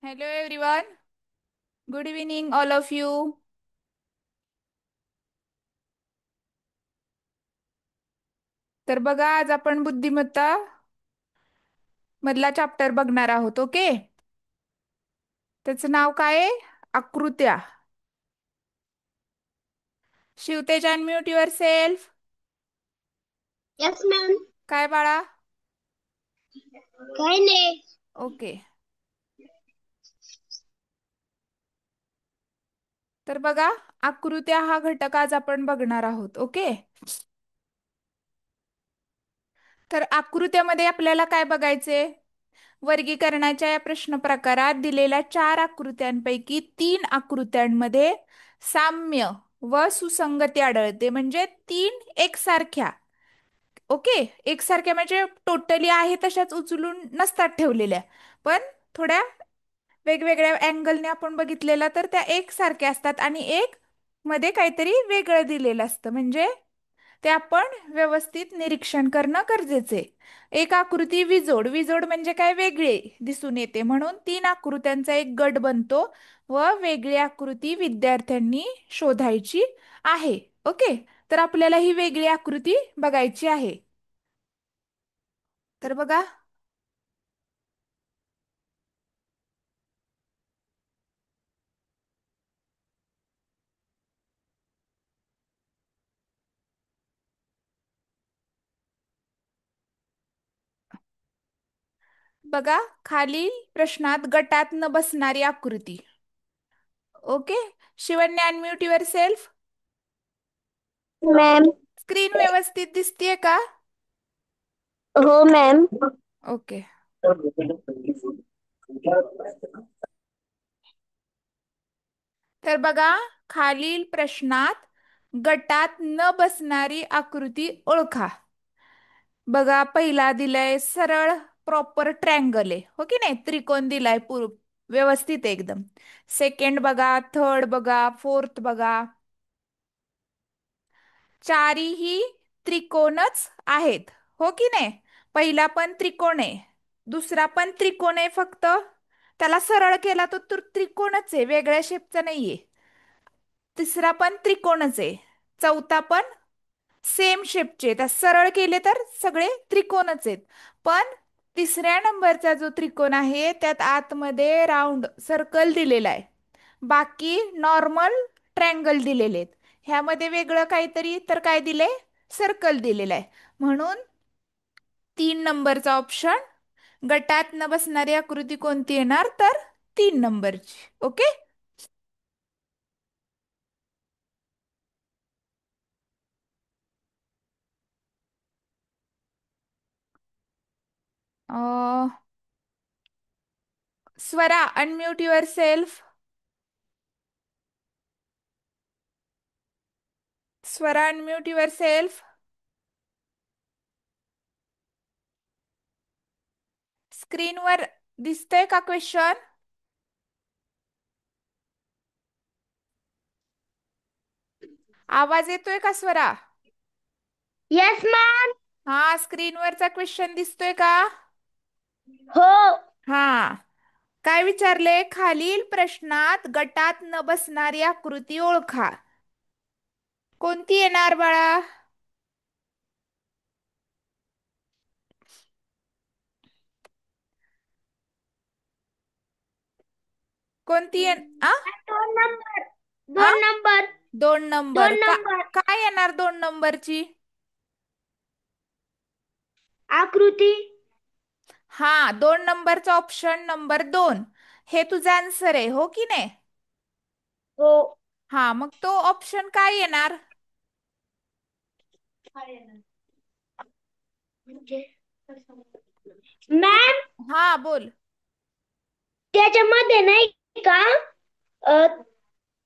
Hello everyone. Good evening all of you. तर बघा आज आपण बुद्धिमत्ता मधला चॅप्टर बघणार आहोत. ओके. त्याचं नाव काय आहे? आकृत्या. Shivtej unmute yourself. Yes ma'am. काय बाळा? काही नाही. ओके. तर बघा आकृत्या हा घटक आज आपण बघणार आहोत. ओके. तर आकृत्यामध्ये आपल्याला काय बघायचे? वर्गीकरणाच्या या प्रश्न प्रकारात दिलेल्या 4 आकृत्यांपैकी 3 आकृत्यांमध्ये साम्य व सुसंगती आढळते. म्हणजे 3 एकसारख्या. ओके. एकसारख्या म्हणजे टोटली आहे तशाच उचलून नसतात ठेवलेल्या, पण थोड्या वेगवेगळ्या अँगलने आपण बघितलेला तर त्या एकसारख्या असतात आणि एक मध्ये काहीतरी वेगळं दिलेलं असतं. म्हणजे ते आपण व्यवस्थित निरीक्षण करणं गरजेचे. एक आकृती विजोड. विजोड म्हणजे काय? वेगळे दिसून येते, म्हणून 3 आकृत्यांचा एक गट बनतो व वेगळी आकृती विद्यार्थ्यांनी शोधायची आहे. ओके. तर आपल्याला ही वेगळी आकृती बघायची आहे. तर बघा. बघा खालील प्रश्नात गटात न बसणारी आकृती. Okay. Shivanya unmute your self. Ma'am. Screen व्यवस्थित दिसतीये का? हो मॅम. ओके. तर बघा खालील प्रश्नात गटात न बसणारी आकृती ओळखा. बघा पहिला दिलाय सरळ प्रॉपर ट्रँगल आहे, हो की नाही? त्रिकोण दिलाय पूर्ण व्यवस्थित आहे एकदम. सेकंड बघा, थर्ड बघा, फोर्थ बघा. चारीही त्रिकोणच आहेत, हो की नाही? पहिला पण त्रिकोण आहे, दुसरा पण त्रिकोण आहे, फक्त त्याला सरळ केला तर त्रिकोणच आहे, वेगळ्या शेपचा नाहीये. तिसरा पण त्रिकोणच आहे, चौथा पण सेम शेपचे आहेत. सरळ केले तर सगळे त्रिकोणच आहेत, पण तिसऱ्या नंबरचा जो त्रिकोण आहे त्यात आतमध्ये राऊंड सर्कल दिलेला आहे, बाकी नॉर्मल ट्रँगल दिलेले आहेत. ह्यामध्ये वेगळं काहीतरी तर काय दिलंय? सर्कल दिलेलं आहे. म्हणून 3 नंबरचा ऑप्शन. गटात न बसणारी आकृती कोणती येणार? तर 3 नंबरची. Okay. Swara unmute your self. Swara unmute your self. स्क्रीनवर दिसतंय का क्वेश्चन? आवाज येतोय का स्वरा? Yes ma'am. हा, स्क्रीनवरचा क्वेश्चन दिसतोय का? हो. हा. काय विचारले? खालील प्रश्नात गटात न बसणारी आकृती ओळखा. कोणती येणार बाळा? कोणती आ? 2 नंबर. आ? 2 नंबर. 2 नंबर दोन का? नंबर काय येणार 2 नंबरची? आकृती. हा, 2 नंबरचा ऑप्शन नंबर 2 हे तुझा आन्सर आहे, हो की नाही? हो. हा, मग तो ऑप्शन काय येणार? मॅम, हा, बोल. त्याच्यामध्ये नाही का, अ,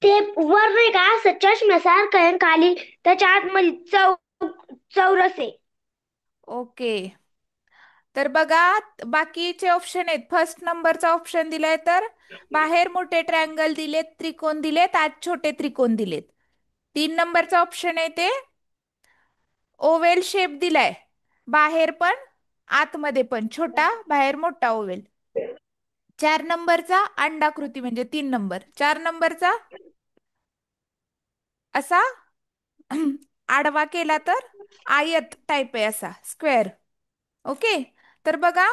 ते वर नाही का असं चष्म्यासारखं आहे आणि खाली त्याच्या आतमध्ये चौरस आहे. ओके. तर बघा बाकीचे ऑप्शन आहेत. फर्स्ट नंबरचा ऑप्शन दिलाय तर बाहेर मोठे ट्रँगल दिलेत, त्रिकोण दिलेत, आत छोटे त्रिकोण दिलेत. 3 नंबरचा ऑप्शन आहे ते ओवेल शेप दिलाय, बाहेर पण आतमध्ये पण छोटा, बाहेर मोठा ओवेल. चार नंबरचा अंडाकृती म्हणजे 3 नंबर. 4 नंबरचा असा आडवा केला तर आयत टाईप आहे, असा स्क्वेअर. ओके. तर बघा,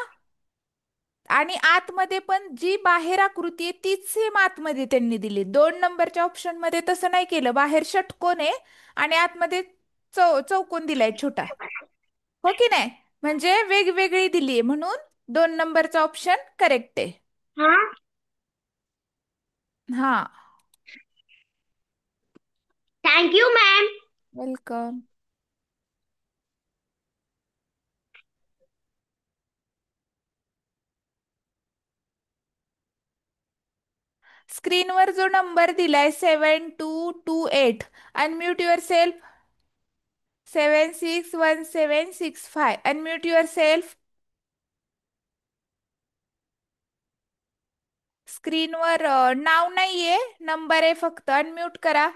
आणि आतमध्ये पण जी बाहेर आकृती आहे तीच सेम आतमध्ये त्यांनी दिली. 2 नंबरच्या ऑप्शन मध्ये तसं नाही केलं, बाहेर षटकोन आहे आणि आतमध्ये चौकोन दिलाय छोटा. हो की नाही? म्हणजे वेगवेगळी दिली आहे, म्हणून 2 नंबरचा ऑप्शन करेक्ट आहे. हा. हा. Thank you ma'am. वेलकम. स्क्रीनवर जो नंबर दिलाय 7228, unmute your self. 761765, unmute your self. स्क्रीनवर नाव नाहीये, नंबर आहे फक्त. अनम्यूट करा.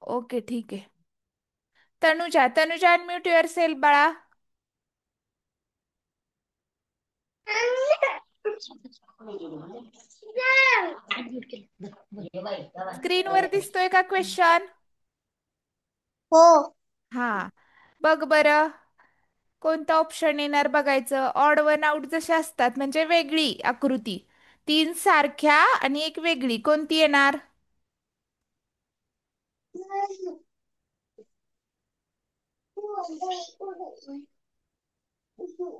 ओके, ठीक आहे. Tanuja, Tanuja unmute your self बाळा. स्क्रीनवर दिसतोय का क्वेश्चन? हो. हा. बघ बरं, कोणतं ऑप्शन येणार बघायचं. ऑड वन आउट जसे असतात म्हणजे वेगळी आकृती, 3 सारख्या आणि एक वेगळी, कोणती येणार?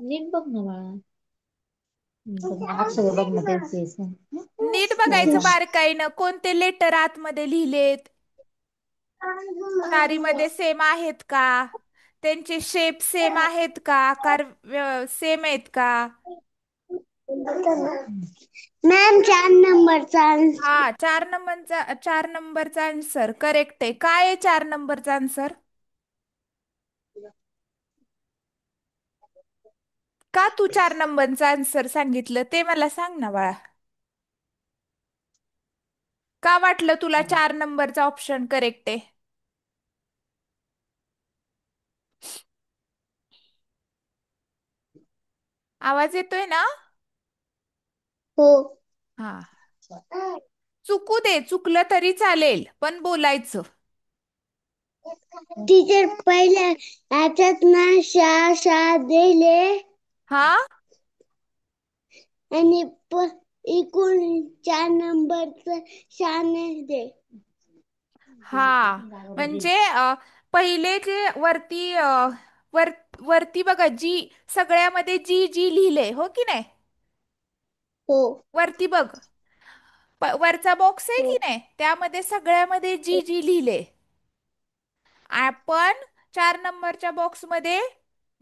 नीट बघ ना बाळा. अक्षर बघ ना त्यांचे. नीट बघायचं बारकाईनं, कोणते लेटर आतमध्ये लिहिलेत, सारीमध्ये सेम आहेत का, त्यांचे शेप सेम आहेत का, आकार सेम आहेत का. मॅम 4 नंबरचा हा, 4 नंबरचा आन्सर करेक्ट आहे. काय आहे 4 नंबरचा आन्सर? का तू 4 नंबरचा आन्सर सांगितलं ते मला सांग ना बाळा. का वाटलं तुला 4 नंबरचा ऑप्शन करेक्ट आहे? आवाज येतोय ना? हो. हा. चुकू दे, चुकलं तरी चालेल, पण बोलायचं. टीचर पहिल्या ह्याच्यात ना शा शा दिले हा. आणि एकूण 4 नंबरच शाने दे. हा, म्हणजे पहिले जे वरती वर वरती बघा, जी सगळ्यामध्ये जी जी लिहिले, हो की नाही? हो. वरती बघ, वरचा बॉक्स आहे हो. की नाही, त्यामध्ये सगळ्यामध्ये जी जी लिहिले. आपण 4 नंबरच्या बॉक्समध्ये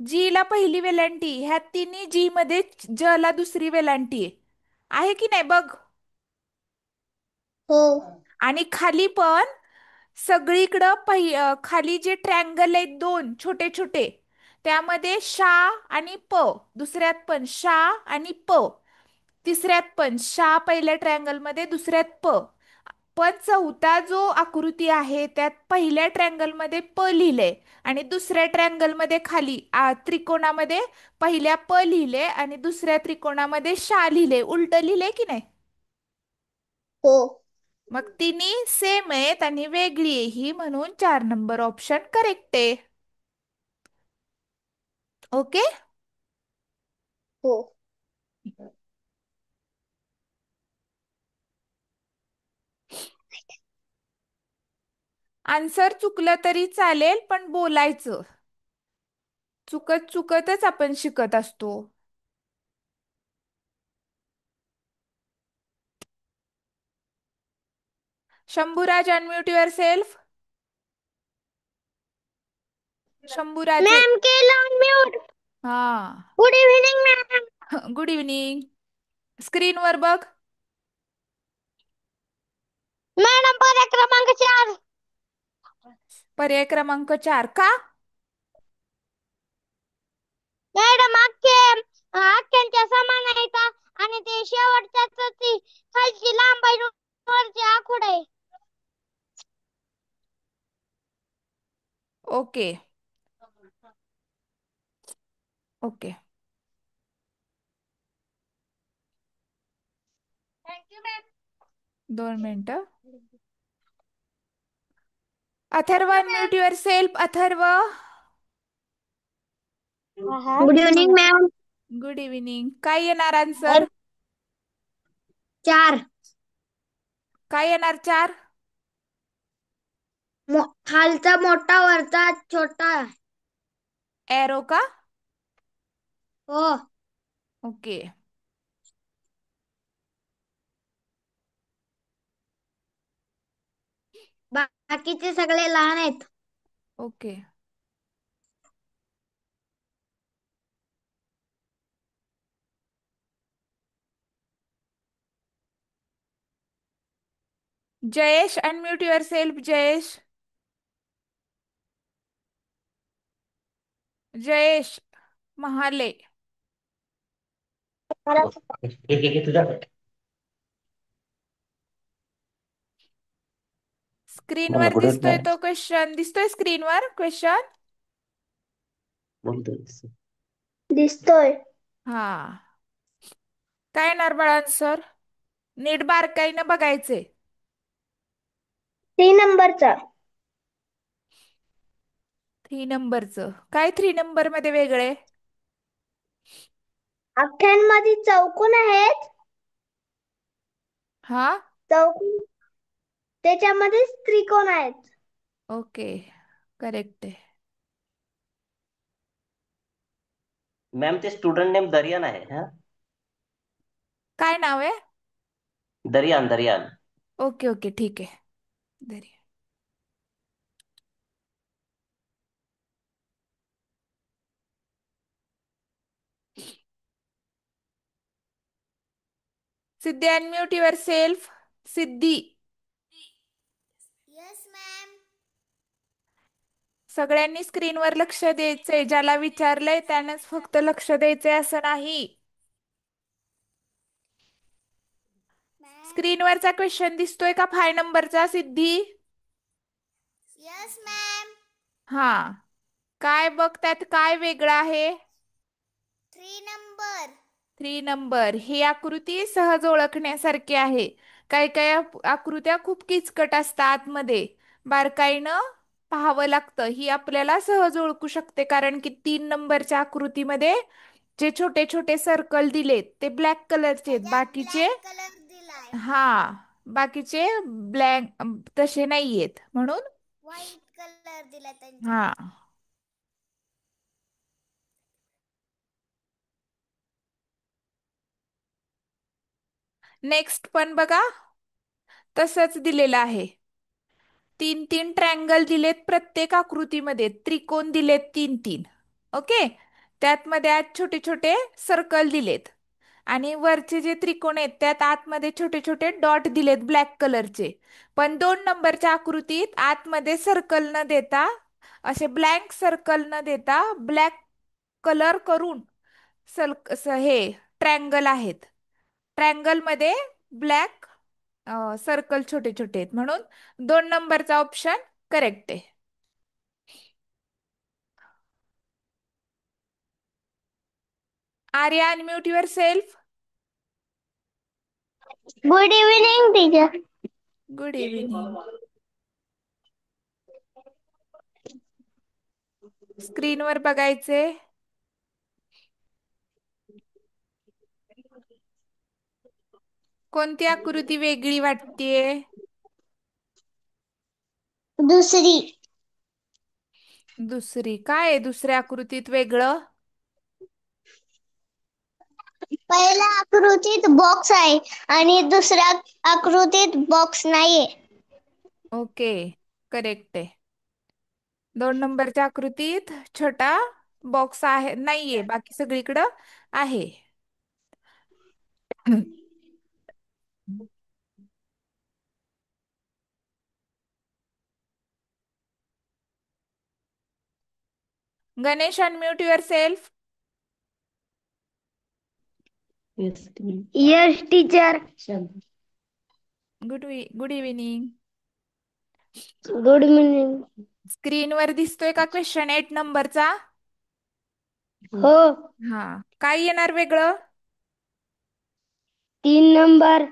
जी ला पहिली वेलांटी, ह्या तिन्ही जी मध्ये ज ला दुसरी वेलांटी आहे की नाही बघ. हो. आणि खाली पण सगळीकडं खाली जे ट्रँगल आहेत 2 छोटे छोटे, त्यामध्ये शा आणि प, दुसऱ्यात पण शा आणि प, तिसऱ्यात पण शा पहिल्या ट्रँगल मध्ये, दुसऱ्यात प. पण चौथा जो आकृती आहे त्यात पहिल्या ट्रँगल मध्ये प लिहिले आणि दुसऱ्या ट्रँगल मध्ये खाली त्रिकोणामध्ये पहिल्या प लिहिले आणि दुसऱ्या त्रिकोणामध्ये शा लिहिले, उलट लिहिले की नाही? हो. मग तिन्ही सेम आहेत आणि वेगळी आहे ही, म्हणून 4 नंबर ऑप्शन करेक्ट आहे. ओके. हो. आन्सर चुकलं तरी चालेल, पण बोलायचं. चुकत चुकतच आपण शिकत असतो. Shambhuraj, unmute your self. Shambhuraje. Ma'am केलं म्यूट. हा. Good evening ma'am. Good evening. स्क्रीनवर बघ. मॅडम पर्याय क्रमांक 4. पर्याय क्रमांक 4 का? मॅडम अख्ख्यांच्या समान आहे का? आणि ते शेवटच्याच ती खालची लांब वरची आखूड आहे. ओके. ओके. Thank you ma'am. 2 मिनिटं. Atharva, thank you ma'am. Unmute your self. Atharva. Good evening ma'am. Good evening. काय येणार आन्सर? 4. काय येणार 4? खालचा मोठा वरचा छोटा. एरो का? हो. ओके. बाकीचे सगळे लहान आहेत. Okay. Jayesh, unmute your self. Jayesh. Jayesh Mahale. एक एक तुझा. मला स्क्रीनवर गुड दिसतोय नाही तो क्वेश्चन. दिसतोय स्क्रीनवर क्वेश्चन? बोलतोय. दिसतोय. हा. काय येणार बाळा आन्सर? नीट बारकाईनं बघायचे. 3 नंबरचा. 3 नंबरचं काय? 3 नंबर मध्ये वेगळे? अख्ख्यांमध्ये चौकोन आहेत. हा. चौकोन त्याच्यामध्येच त्रिकोण आहेत. ओके. करेक्ट आहे. मॅम ते स्टुडंट नेम दरियान आहे. हा, काय नाव आहे? दरियान दरियान. ओके ओके ठीक आहे. धरी. Siddhi, unmute yourself. Siddhi. Yes ma'am. सगळ्यांनी स्क्रीनवर लक्ष द्यायचंय. ज्याला विचारलंय त्यानेच फक्त लक्ष द्यायचंय असं नाही. स्क्रीनवरचा क्वेश्चन दिसतोय का 5 नंबरचा सिद्धी? Yes ma'am. हा. काय बघ त्यात काय वेगळं आहे? 3 नंबर. 3 नंबर. ही आकृती सहज ओळखण्यासारखी आहे. काही काही आकृत्या खूप किचकट असतात आतमध्ये. बारकाईनं पाहावं लागतं. ही आपल्याला सहज ओळखू शकते कारण की 3 नंबरच्या आकृतीमध्ये जे छोटे छोटे सर्कल दिलेत ते ब्लॅक कलरचे आहेत. त्याच्यात बाकीचे ब्लॅक कलर दिलाय. हा, बाकीचे ब्लॅक तसे नाहीयेत म्हणून. व्हाईट कलर दिलाय हा. त्यांच्यात. नेक्स्ट पण बघा तसंच दिलेलं आहे. 3 3 ट्रँगल दिलेत प्रत्येक आकृतीमध्ये. त्रिकोण दिलेत 3 3. ओके. त्यात मध्ये आत छोटे छोटे सर्कल दिलेत. आणि वरचे जे त्रिकोण आहेत त्यात आतमध्ये छोटे छोटे डॉट दिलेत ब्लॅक कलरचे. पण 2 नंबरच्या आकृतीत आतमध्ये सर्कल न देता, असे ब्लँक सर्कल न देता ब्लॅक कलर करून हे ट्रँगल आहेत. ट्रँगल मध्ये ब्लॅक सर्कल छोटे छोटे आहेत म्हणून 2 नंबरचा ऑप्शन करेक्ट आहे. Arya, unmute your self. Good evening teacher. Good evening. स्क्रीनवर बघायचे. कोणती आकृती वेगळी वाटतेय? दुसरी. दुसरी. काय आहे दुसऱ्या आकृतीत वेगळं? पहिल्या आकृतीत बॉक्स आहे आणि दुसऱ्या आकृतीत बॉक्स नाहीये. ओके. करेक्ट आहे. 2 नंबरच्या आकृतीत छोटा बॉक्स आहे, नाहीये. बाकी सगळीकडं आहे. Ganesh, unmute yourself. Yes teacher. Good evening. Good evening. स्क्रीनवर दिसतोय का क्वेश्चन 8 नंबरचा? हो. हा. काय येणार वेगळं? 3 नंबर.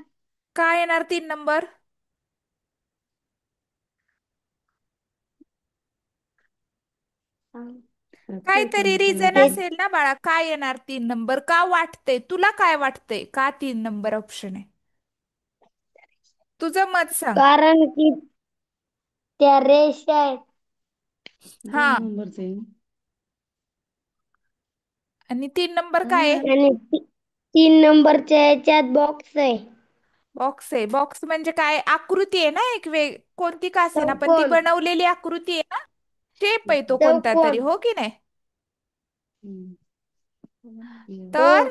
काय येणार 3 नंबर? काहीतरी रिझन ते असेल ना बाळा, काय येणार 3 नंबर? का वाटतंय तुला, काय वाटतंय का 3 नंबर ऑप्शन आहे? तुझं मत सांग. कारण की त्या रेषा आहेत. हा. आणि 3 नंबर काय आहे? आणि 3 नंबरच्या याच्यात बॉक्स आहे. बॉक्स आहे. बॉक्स म्हणजे काय? आकृती आहे ना, एक कोणती का असेना पण ती चौकोन. बनवलेली आकृती आहे ना. शेप आहे तो कोणता तरी, चौकोन. हो की नाही? हो. तर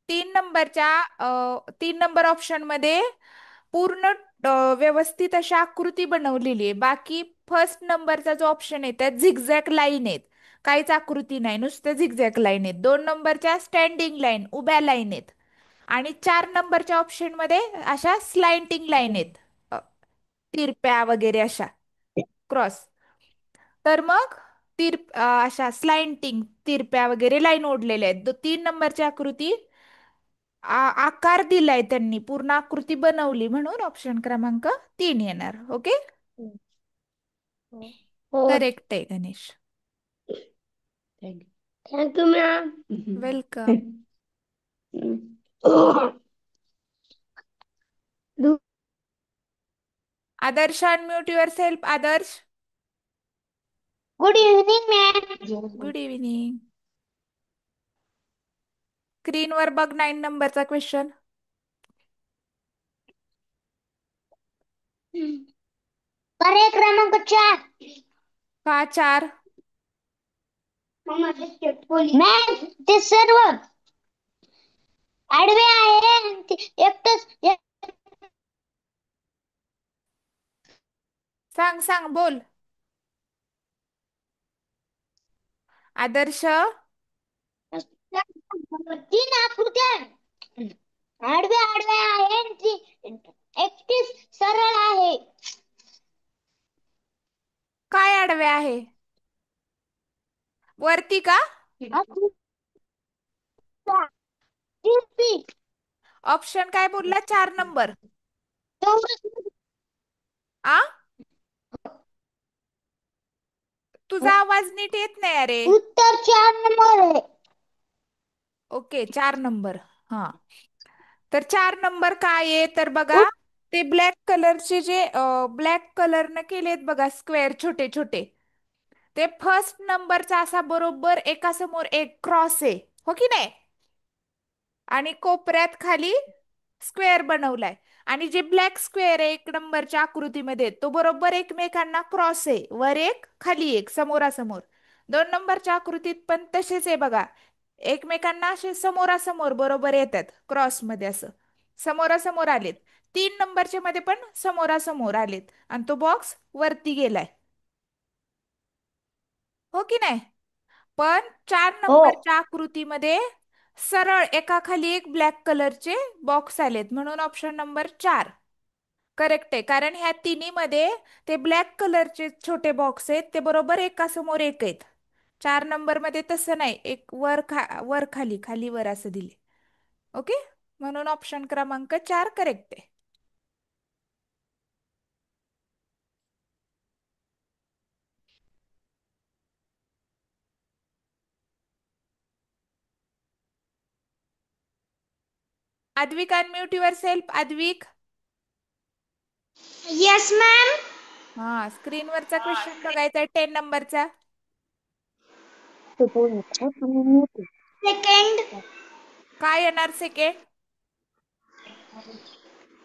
3 नंबर ऑप्शन मध्ये पूर्ण व्यवस्थित अशा आकृती बनवलेली आहे. बाकी फर्स्ट नंबरचा जो ऑप्शन आहे त्यात झिगझॅग लाईन आहेत. काहीच आकृती नाही, नुसतं झिगझॅग लाईन आहेत. 2 नंबरच्या स्टँडिंग लाईन, उभ्या लाईन आहेत. आणि 4 नंबरच्या ऑप्शन मध्ये अशा स्लाइंटिंग लाईन आहेत. अ, तिरप्या वगैरे अशा क्रॉस. तर मग अशा स्लाइंटिंग तिरप्या वगैरे लाईन ओढलेल्या आहेत. 3 नंबरची आकृती आकार दिलाय त्यांनी, पूर्ण आकृती बनवली, म्हणून ऑप्शन क्रमांक 3 येणार. ओके. हो. करेक्ट आहे Ganesh. Thank you ma'am. Welcome. Adarsh, unmute your self. Adarsh. Good evening ma'am. Good evening. स्क्रीनवर बघ 9 नंबरचा क्वेश्चन. पर्याय क्रमांक 4. का 4? मॅम, ते सर्व आडवे आहे आणि ते एकटच सांग सांग, बोल. आदर्श. 3 आकृत्या आडवे आडवे आहे आणि ती एकटीच सरळ आहे. काय आडवे आहे? वरती का? आकृत्या तिरपी. ऑप्शन काय बोलला? 4 नंबर. चौरस. आ, तुझा आवाज नीट येत नाही अरे. उत्तर 4 नंबर आहे. Okay, 4 number. हा. तर 4 नंबर काय आहे तर बघा, ते ब्लॅक कलरचे जे ब्लॅक कलरनं केलेत बघा स्क्वेअर छोटे छोटे, ते फर्स्ट नंबरचा असा बरोबर एका समोर एक क्रॉस आहे, हो की नाही? आणि कोपऱ्यात खाली स्क्वेअर बनवलाय. आणि जे ब्लॅक स्क्वेअर आहे 1 नंबरच्या आकृतीमध्ये, तो बरोबर एकमेकांना क्रॉस आहे, वर एक खाली एक समोरासमोर. 2 नंबरच्या आकृतीत पण तसेच आहे बघा, एकमेकांना असे समोरासमोर बरोबर येतात क्रॉस मध्ये असं, समोरासमोर आलेत. 3 नंबरच्या मध्ये पण समोरासमोर आलेत आणि तो बॉक्स वरती गेलाय, हो की नाही? पण चार हो. नंबरच्या आकृतीमध्ये सरळ एकाखाली एक ब्लॅक कलरचे बॉक्स आलेत, म्हणून ऑप्शन नंबर 4 करेक्ट आहे. कारण ह्या तिन्ही मध्ये ते ब्लॅक कलरचे छोटे बॉक्स आहेत, ते बरोबर एकासमोर एक आहेत. 4 नंबर मध्ये तसं नाही, एक वर खाली खाली वर असं दिले. ओके, म्हणून ऑप्शन क्रमांक 4 करेक्ट आहे. Advik, unmute your self. Advik. Yes ma'am. हा, स्क्रीनवरचा क्वेश्चन बघायचा आहे 10 नंबरचा. सेकंड. काय येणार सेकंड?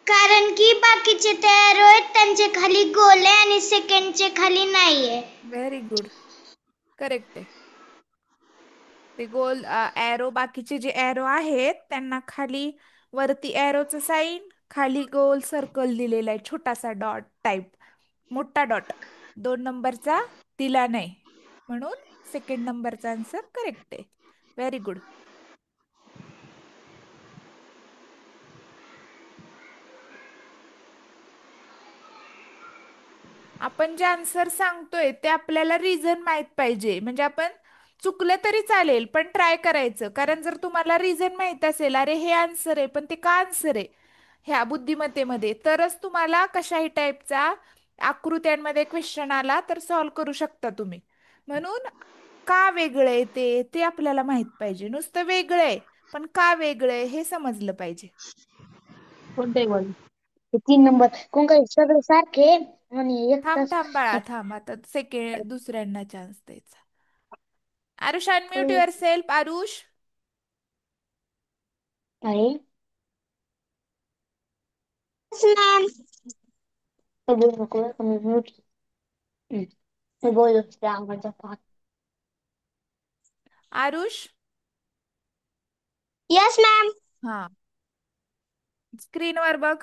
कारण की बाकीचे तयार आहेत त्यांचे खाली गोल आहे आणि सेकंडचे खाली नाहीये. Very good. करेक्ट आहे. ते गोल एरो, बाकीचे जे एरो आहेत त्यांना खाली वरती एरोचं साईन, खाली गोल सर्कल दिलेला आहे, छोटासा डॉट टाइप, मोठा डॉट. 2 नंबरचा दिला नाही, म्हणून सेकंड नंबरचा आन्सर करेक्ट आहे. Very good. आपण जे आन्सर सांगतोय ते आपल्याला रिझन माहित पाहिजे, म्हणजे आपण चुकलं तरी चालेल पण ट्राय करायचं, कारण जर तुम्हाला रिझन माहित असेल अरे हे आन्सर आहे पण ते का आन्सर आहे ह्या बुद्धिमत्तेमध्ये, तरच तुम्हाला कशाही टाईपचा आकृत्यांमध्ये क्वेश्चन आला तर सॉल्व करू शकता तुम्ही. म्हणून का वेगळं आहे ते ते आपल्याला माहित पाहिजे. नुसतं वेगळं आहे पण का वेगळं आहे हे समजलं पाहिजे. कोणते बोल ते 3 नंबर कोण काय सगळे सारखे आणि एक थांब तास थांब बाळा थांब, आता सेकंड दुसऱ्यांना चान्स द्यायचा. Aarush unmute your self. Aarush. आहे. मॅम बोलू नको मी म्यूट मी बोलत होते आवाज पाहत. आरुष. Yes ma'am. हा, स्क्रीनवर बघ.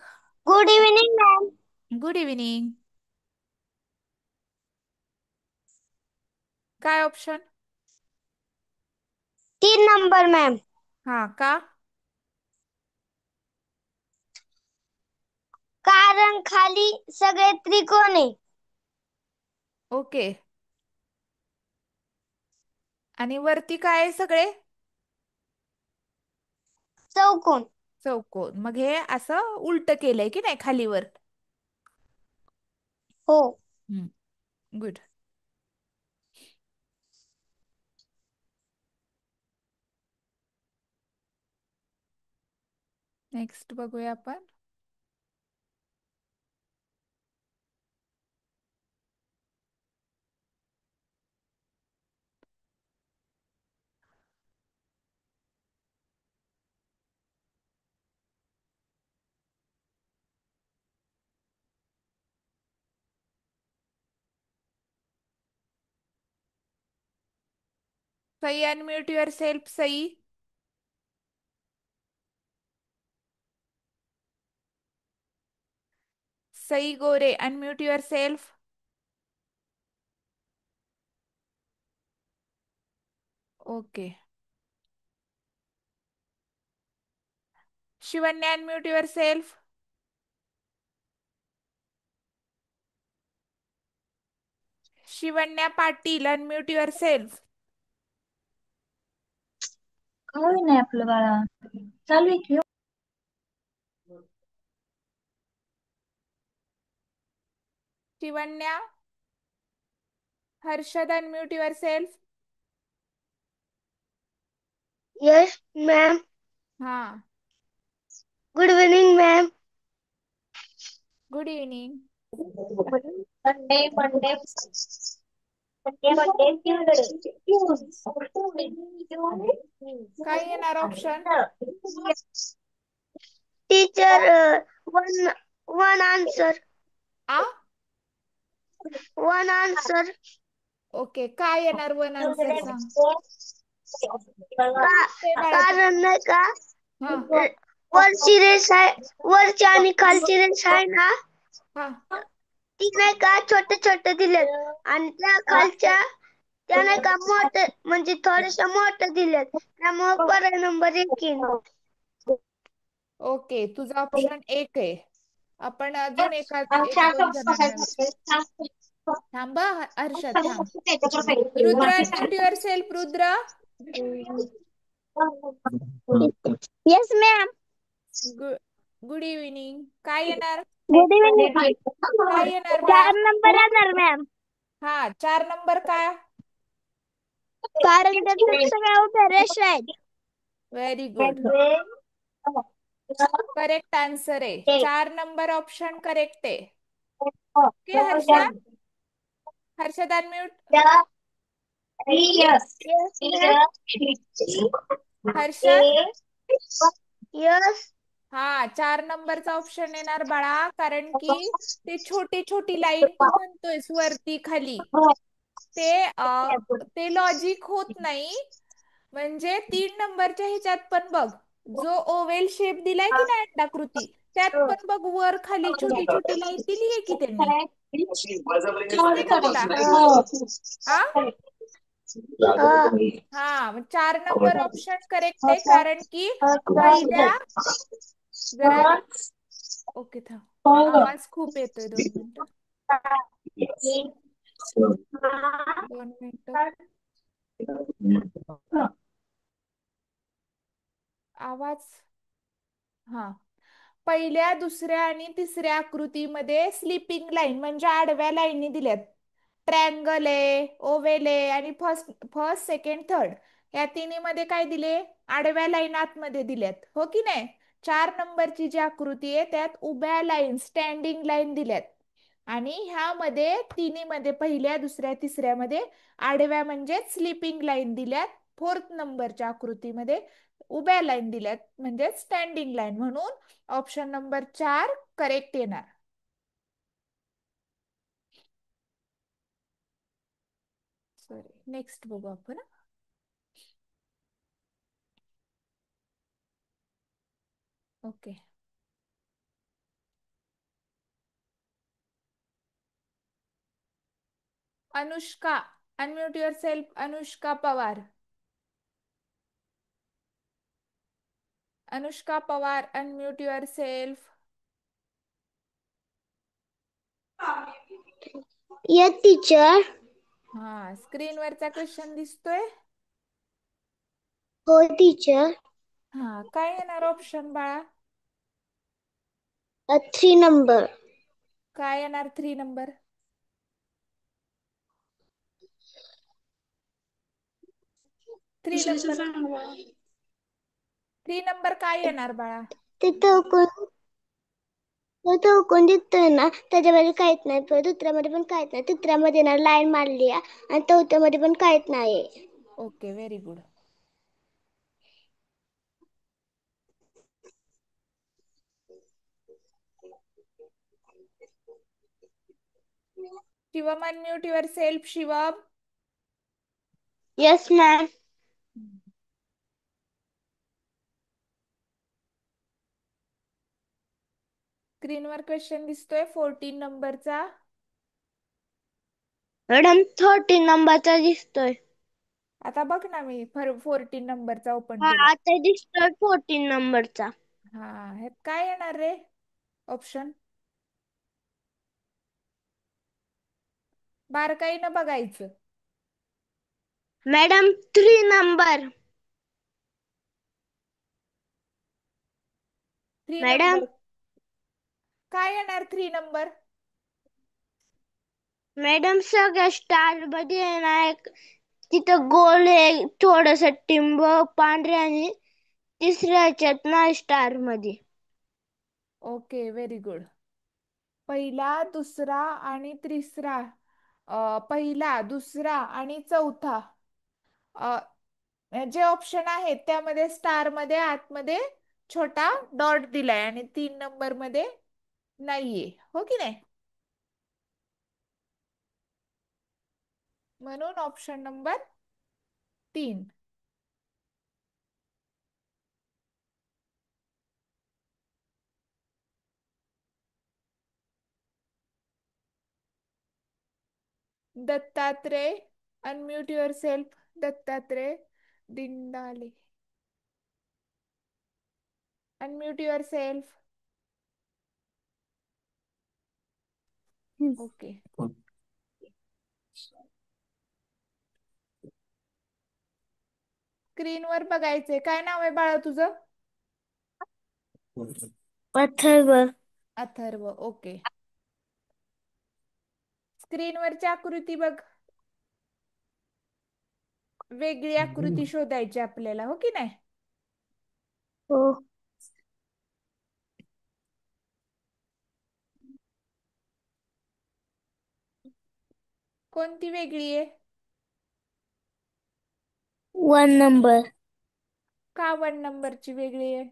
Good evening ma'am. Good evening. काय ऑप्शन? 3 number ma'am. हा का? कारण खाली सगळे त्रिकोण आहे. ओके. आणि वरती काय आहे सगळे? चौकोन. चौकोन. मग हे असं उलट केलंय की नाही खालीवर? हो. गुड. नेक्स्ट बघूया आपण. Sai unmute yourself. Sai. Sai Gore unmute yourself. Okay. Shivanya unmute yourself. Shivanya Patil unmute yourself. काय नाही आपलं बाळा चालू आहे की. Shivanya. Harshad unmute yourself. Yes ma'am. हा. Good evening ma'am. Good evening. Monday Monday Monday Monday काय येणार option? Teacher one one answer. आ. One answer. ओके, काय येणार वन आन्सर सांग. ते बाळा तू. कारण नाही का हा. वरची रेष आहे, वरची आणि खालची रेष आहे ना हा. ती नाही का छोटे छोटे दिलेत आणि त्या खालच्या त्या नाही का मोठे म्हणजे थोडेसे मोठे दिलेत त्यामुळे पर्याय नंबर 1 येईल. ओके, तुझा ऑप्शन एक आहे. आपण अजून एक दोन जणांना विचार. थांबा हर्षद थांब. Rudra unmute your self. Rudra. Yes ma'am. Good evening. काय येणार? Good evening. काय येणार बाळा? 4 नंबर येणार मॅम. हा, 4 नंबर का? कारण त्याच्यात सगळ्या उभ्या रेषा आहेत. Very good. करेक्ट आन्सर आहे. 4 नंबर ऑप्शन करेक्ट आहे. Okay Harshad. Harshad unmute. Yes Harshad. Yes. हा, 4 नंबरचा ऑप्शन येणार बाळा, कारण की ते छोटी छोटी लाईन तू म्हणतोयस वरती खाली, ते ते लॉजिक होत नाही. म्हणजे 3 नंबरच्या ह्याच्यात पण बघ, जो ओवेल शेप दिलाय की नाही अंडाकृती, त्यात पण बघ वर खाली छोटी छोटी लाईन दिली आहे की त्यांनी. दिसते का तुला? आ. हा, मग 4 नंबर ऑप्शन करेक्ट आहे, कारण की पहिल्या जरा ओके थांब, आवाज खूप येतोय. 2 मिनिटं. 2 मिनिटं. आवाज. हा. पहिल्या, दुसऱ्या आणि तिसऱ्या आकृतीमध्ये स्लिपिंग लाईन म्हणजे आडव्या लाईनी दिल्यात. ट्रँगल आहे, ओवेल आहे आणि फर्स्ट फर्स्ट सेकंड थर्ड या तिन्ही मध्ये काय दिले? आडव्या लाईन आतमध्ये दिल्यात, हो की नाही? 4 नंबरची जी आकृती आहे त्यात उभ्या लाईन स्टँडिंग लाईन दिल्यात. आणि ह्यामध्ये तिन्ही मध्ये पहिल्या, दुसऱ्या, तिसऱ्यामध्ये आडव्या म्हणजे स्लिपिंग लाईन दिल्यात. 4th नंबरच्या आकृतीमध्ये उभ्या लाईन दिल्यात म्हणजे स्टँडिंग लाईन, म्हणून ऑप्शन नंबर 4 करेक्ट येणार. सॉरी, नेक्स्ट बघू आपण. Okay. Anushka, unmute your self. Anushka Pawar. Anushka Pawar, unmute your self. Yes teacher. हा, स्क्रीनवरचा क्वेश्चन दिसतोय. हो टीचर. हा, काय येणार ऑप्शन बाळा? 3 नंबर. काय येणार 3 नंबर? 3 नंबर. 3 नंबर काय येणार बाळा? तिथं कोण दिसतोय ना त्याच्यामध्ये काहीच नाही, दुसऱ्यामध्ये पण काहीच नाही, तिसऱ्यामध्ये ना लाईन मारली आहे आणि चौथ्यामध्ये पण काहीच नाही. Okay, very good. Shivam, unmute your self. Shivam. Yes ma'am. स्क्रीनवर क्वेश्चन दिसतोय 14 नंबरचा. मॅडम 13 नंबरचा दिसतोय. आता बघ ना, मी 14 नंबरचा ओपन हा केला. आता दिसतोय 14 नंबरचा. हा, ह्यात काय येणार रे ऑप्शन? बारकाईनं बघायचं. Madam 3 number. 3 मॅडम नंबर काय येणार 3 नंबर? मॅडम सगळ्या स्टार मध्ये आहे ना एक तिथं गोल आहे थोडस टिंब पांढरे आणि तिसऱ्या ह्याच्यात ना स्टार मध्ये. Okay, very good. पहिला, दुसरा आणि तिसरा. पहिला, दुसरा आणि चौथा जे ऑप्शन आहेत त्यामध्ये स्टार मध्ये आतमध्ये छोटा डॉट दिलाय आणि 3 नंबर मध्ये नाहीये, हो की नाही? म्हणून option number 3. Dattatray, unmute yourself. Dattatray Dindale, unmute yourself. Okay. स्क्रीनवर बघायचंय. काय नाव आहे बाळा तुझं? अथर्व. अथर्व. ओके. स्क्रीनवरची आकृती बघ. वेगळी आकृती शोधायची आपल्याला, हो की नाही? हो. कोणती वेगळी आहे? 1 नंबर. का 1 नंबरची वेगळी आहे?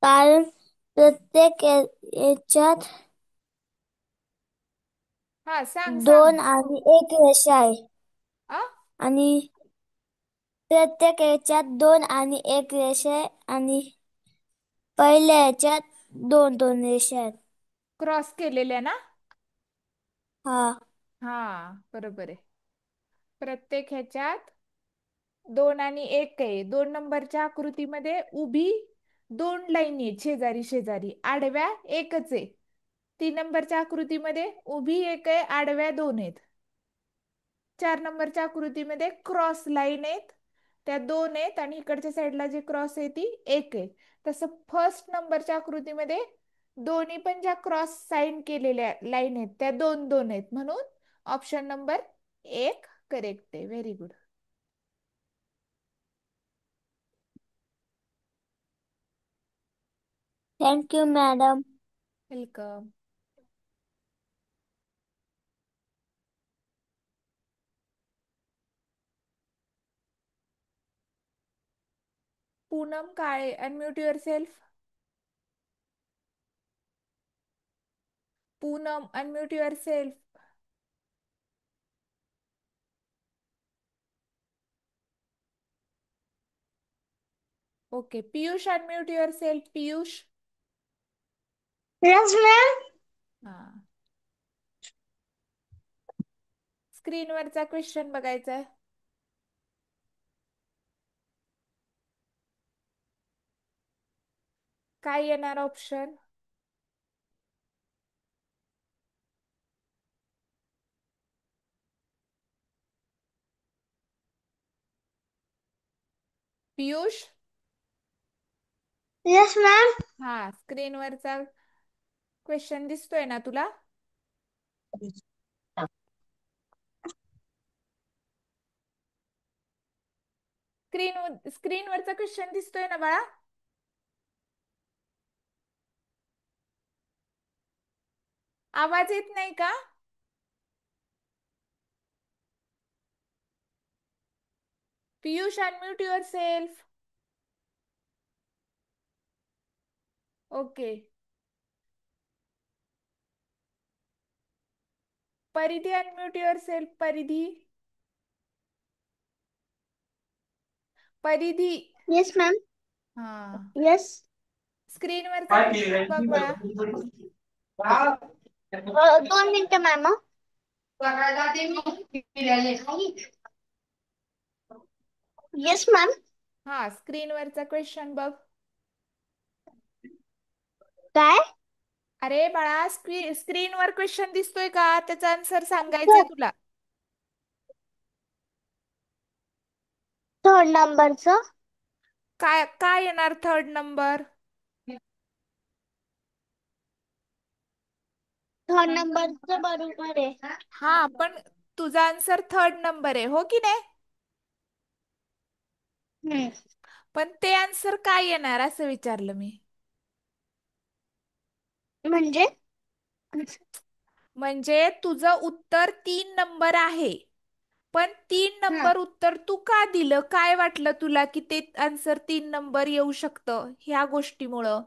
कारण प्रत्येक याच्यात हा, सांग सांग. 2 आणि 1 रेषा आहे आ आणि प्रत्येक याच्यात 2 आणि 1 रेषा आहे आणि पहिल्या याच्यात 2 रेषा आहेत. क्रॉस केलेल्या ना? हा. हा, बरोबर आहे. प्रत्येक ह्याच्यात 2 आणि 1 आहे. 2 नंबरच्या आकृतीमध्ये उभी 2 लाईनी आहेत शेजारी शेजारी, आडव्या एकच आहे. 3 नंबरच्या आकृतीमध्ये उभी 1 आहे, आडव्या 2 आहेत. 4 नंबरच्या आकृतीमध्ये क्रॉस लाईन आहेत, त्या 2 आहेत आणि इकडच्या साईडला जी क्रॉस आहे ती 1 आहे. तसं फर्स्ट नंबरच्या आकृतीमध्ये दोन्ही पण ज्या क्रॉस साईन केलेल्या लाईन आहेत त्या 2 2 आहेत, म्हणून ऑप्शन नंबर 1 करेक्ट आहे. Very good. Thank you madam. Welcome. Poonam Kale, unmute your self. Poonam, unmute yourself. Okay, Piyush, unmute your self. Piyush. Yes ma'am. हा, स्क्रीनवरचा क्वेश्चन बघायचा आहे. काय येणार ऑप्शन? पियुष. Yes ma'am. हा, स्क्रीनवरचा क्वेश्चन दिसतोय ना तुला? स्क्रीनवरचा क्वेश्चन दिसतोय ना बाळा? आवाज येत नाही का? Piyush, unmute yourself. Okay. Paridhi, unmute yourself. Paridhi. Paridhi. Yes ma'am. हा, यस. स्क्रीनवरचा क्वेश्चन बघ बाळा. 2 मिनिटं मॅम. Yes ma'am. हा, स्क्रीनवरचा क्वेश्चन बघ. काय? अरे बाळा, स्क्रीनवर क्वेश्चन दिसतोय का? त्याचा आन्सर सांगायचंय तुला. थर्ड नंबरचं. काय काय येणार थर्ड नंबर? थर्ड नंबरचं बरोबर आहे. हा, पण तुझा आन्सर थर्ड नंबर आहे, हो की नाही? हम्म. पण ते आन्सर काय येणार असं विचारलं मी. म्हणजे म्हणजे तुझं उत्तर 3 नंबर आहे, पण 3 नंबर हा. उत्तर तू का दिलं? काय वाटलं तुला की ते आन्सर 3 नंबर येऊ शकतं ह्या गोष्टीमुळं?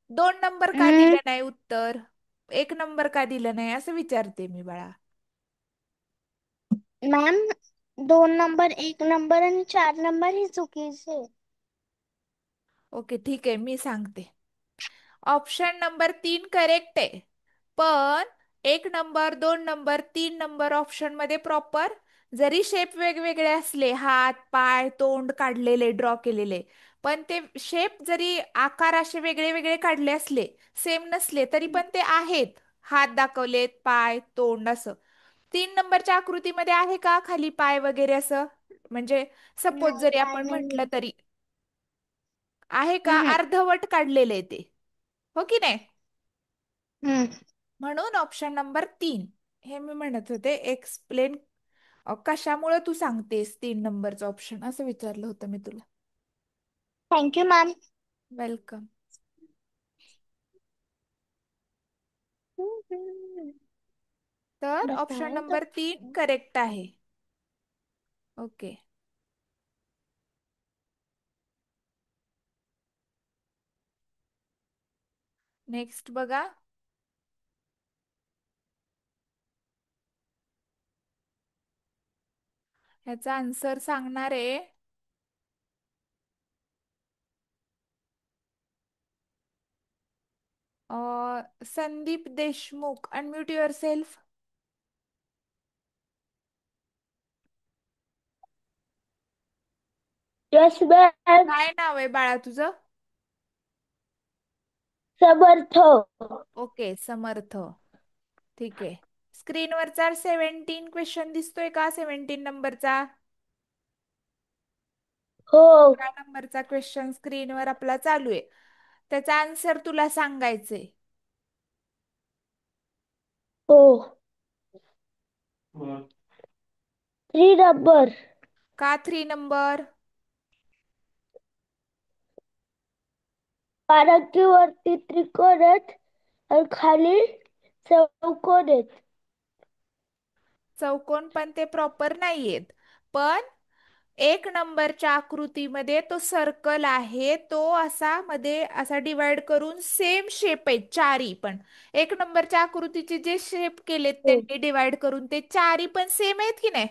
2 नंबर का दिलं नाही उत्तर? 1 नंबर का दिलं नाही असं विचारते मी बाळा. मॅम, 2 नंबर, 1 नंबर आणि 4 नंबर ही चुकीचे. ओके, ठीक आहे, मी सांगते. ऑप्शन नंबर 3 करेक्ट आहे, पण 1 नंबर, 2 नंबर, 3 नंबर ऑप्शन मध्ये प्रॉपर जरी शेप वेगवेगळे असले, हात, पाय, तोंड काढलेले, ड्रॉ केलेले, पण ते शेप जरी आकार असे वेगळे वेगळे काढले असले, सेम नसले, तरी पण ते आहेत. हात दाखवलेत, पाय, तोंड असं. 3 नंबरच्या आकृतीमध्ये आहे का खाली पाय वगैरे असं? म्हणजे सपोज नाही, जरी काय आपण म्हटलं नाही. तरी आहे का? अर्धवट काढलेले ते, हो की नाही? हम्म. म्हणून ऑप्शन नंबर 3. हे मी म्हणत होते, एक्सप्लेन कशामुळे तू सांगतेस 3 नंबरचं ऑप्शन असं विचारलं होतं मी तुला. Thank you ma'am. वेलकम. तर ऑप्शन बताया तो. नंबर 3 करेक्ट आहे. ओके. नेक्स्ट बघा. ह्याचा आन्सर सांगणार आहे Sandeep Deshmukh. Unmute yourself. Yes ma'am. काय नाव आहे बाळा तुझं? समर्थ. ओके, समर्थ. ठीक आहे. स्क्रीनवरचा 17 क्वेश्चन दिसतोय का? 17 नंबरचा. हो 17 नंबरचा क्वेश्चन स्क्रीनवर आपला चालू आहे. त्याचा आन्सर तुला सांगायचंय. हो 3 नंबर. का 3 नंबर? कारण की वरती त्रिकोण आहेत आणि खाली चौकोन आहेत. चौकोन पण ते प्रॉपर नाहीयेत. पण 1 नंबरच्या आकृतीमध्ये तो सर्कल आहे, तो असा मध्ये असा डिवाइड करून सेम शेप आहेत चारी पण. 1 नंबरच्या आकृतीचे जे शेप केलेत हो त्यांनी डिवाइड करून ते चारी पण सेम आहेत की नाही?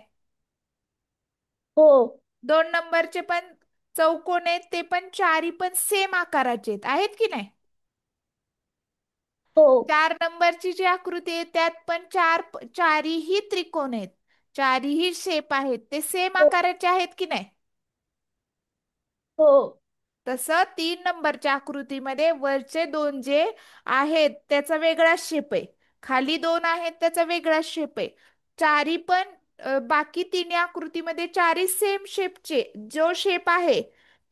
हो 2 नंबरचे पण चौकोन आहेत, ते पण चारी पण सेम आकाराचे आहेत की नाही? हो 4 नंबरची जी आकृती आहे त्यात पण चारीही त्रिकोण आहेत. चारीही शेप आहेत, ते सेम हो आकाराचे आहेत की नाही? हो तसं 3 नंबरच्या आकृतीमध्ये वरचे दोन जे आहेत त्याचा वेगळा शेप आहे. खाली दोन आहेत त्याचा वेगळा शेप आहे. चारी पण बाकी तिन्ही आकृतीमध्ये चारी सेम शेपचे जो शेप आहे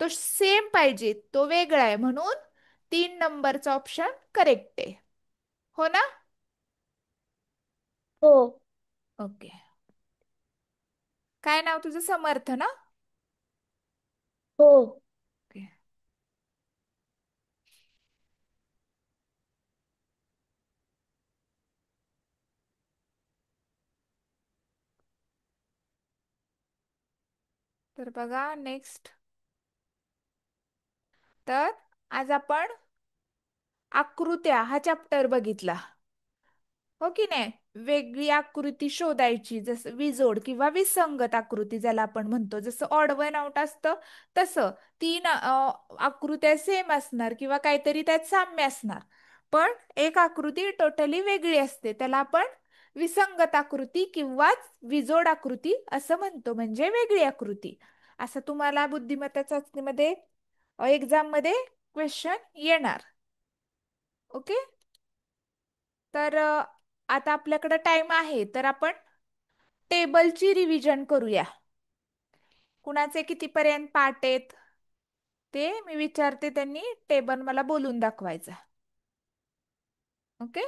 तो सेम पाहिजे, तो वेगळा आहे, म्हणून 3 नंबरचा ऑप्शन करेक्ट आहे. हो ना? हो ओके. काय नाव तुझं? समर्थ ना? हो ओके. तर बघा नेक्स्ट. तर आज आपण आकृत्या हा चॅप्टर बघितला. हो की नाही? वेगळी आकृती शोधायची, जसं विजोड किंवा विसंगत आकृती ज्याला आपण म्हणतो. जसं ऑड वन आउट असतं तसं तीन आकृत्या सेम असणार किंवा काहीतरी त्यात साम्य असणार. पण एक आकृती टोटली वेगळी असते, त्याला आपण विसंगत आकृती किंवा विजोड आकृती असं म्हणतो, म्हणजे वेगळी आकृती. असं तुम्हाला बुद्धिमत्ता चाचणीमध्ये एक्झाम मध्ये क्वेश्चन येणार. ओके. तर आता आपल्याकडे टाइम आहे, तर आपण टेबलची रिव्हिजन करूया. कुणाचे कितीपर्यंत पाठ आहेत ते मी विचारते, त्यांनी टेबल मला बोलून दाखवायचा. ओके.